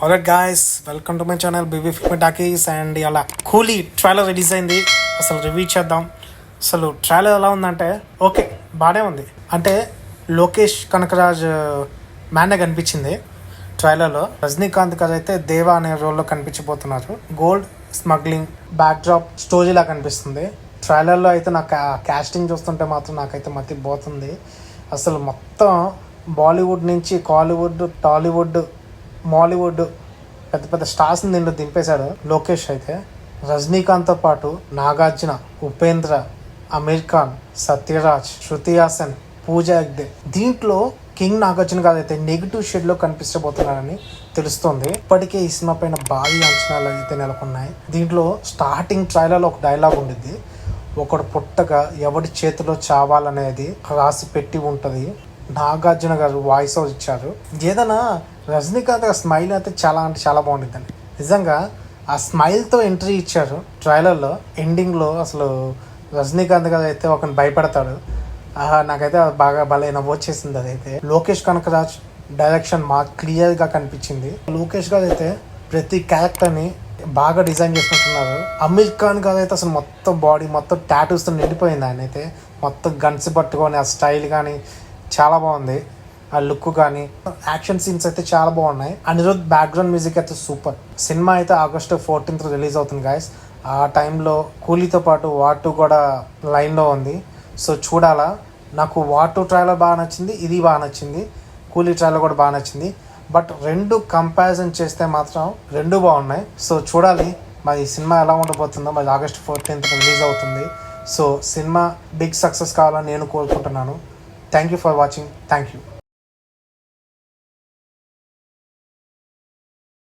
Alright guys, welcome to my channel BB film talkies. And ఇలా Coolie trailer release అయింది. అసలు review చేద్దాం. అసలు ట్రైలర్ ఎలా ఉందంటే ఓకే, బాగానే ఉంది. అంటే లోకేష్ కనకరాజ్ మ్యాన్గా కనిపించింది ట్రైలర్లో. రజనీకాంత్ గారు అయితే దేవా అనే రోల్లో కనిపించబోతున్నారు. గోల్డ్ స్మగ్లింగ్ బ్యాక్ డ్రాప్ స్టోరీలా కనిపిస్తుంది ట్రైలర్లో. అయితే నాకు క్యాస్టింగ్ చూస్తుంటే మాత్రం నాకైతే మతి పోతుంది. అసలు మొత్తం బాలీవుడ్ నుంచి కాలీవుడ్, టాలీవుడ్, మాలీవుడ్ పెద్ద పెద్ద స్టార్స్ని దీంట్లో దింపేశాడు లోకేష్. అయితే రజనీకాంత్తో పాటు నాగార్జున, ఉపేంద్ర, అమీర్ ఖాన్, సత్యరాజ్, శృతి హాసన్, పూజా హెగ్డే. దీంట్లో కింగ్ నాగార్జున గారు అయితే నెగిటివ్ షేడ్లో కనిపించబోతున్నారని తెలుస్తుంది. ఇప్పటికే ఈ సినిమా పైన భారీ అంచనాలు అయితే నెలకొన్నాయి. దీంట్లో స్టార్టింగ్ ట్రైలర్లో ఒక డైలాగ్ ఉండిద్ది, ఒకడు పుట్టగా ఎవడి చేతిలో చావాలనేది రాసి పెట్టి ఉంటుంది. నాగార్జున గారు వాయిస్ ఓవర్ ఇచ్చారు. ఏదైనా రజనీకాంత్ స్మైల్ అయితే చాలా అంటే చాలా బాగుంటుందండి. నిజంగా ఆ స్మైల్తో ఎంట్రీ ఇచ్చారు ట్రైలర్లో. ఎండింగ్లో అసలు రజనీకాంత్ గారు అయితే ఒకరిని భయపడతాడు. నాకైతే బాగా భలే నవ్వొచ్చేసింది. అదైతే లోకేష్ కనకరాజ్ డైరెక్షన్ క్లియర్గా కనిపించింది. లోకేష్ గారు అయితే ప్రతి క్యారెక్టర్ని బాగా డిజైన్ చేసుకుంటున్నారు. అమీర్ ఖాన్ గారు అయితే అసలు మొత్తం బాడీ మొత్తం టాటూస్తో నిండిపోయింది. ఆయన అయితే మొత్తం గన్స్ పట్టుకొని ఆ స్టైల్ కానీ చాలా బాగుంది. ఆ లుక్ కానీ యాక్షన్ సీన్స్ అయితే చాలా బాగున్నాయి. అనిరుద్ బ్యాక్గ్రౌండ్ మ్యూజిక్ అయితే సూపర్. సినిమా అయితే August 14th రిలీజ్ అవుతుంది గాయస్. ఆ టైంలో కూలీతో పాటు వార్ 2 కూడా లైన్లో ఉంది. సో చూడాలా. నాకు వార్ 2 ట్రైలర్ బాగా నచ్చింది, ఇది బాగా నచ్చింది, కూలీ ట్రైలర్ కూడా బాగా నచ్చింది. బట్ రెండు కంపారిజన్ చేస్తే మాత్రం రెండు బాగున్నాయి. సో చూడాలి మరి సినిమా ఎలా ఉండబోతుందో. మరి August 14th రిలీజ్ అవుతుంది. సో సినిమా బిగ్ సక్సెస్ కావాలని నేను కోరుకుంటున్నాను. Thank you for watching. Thank you.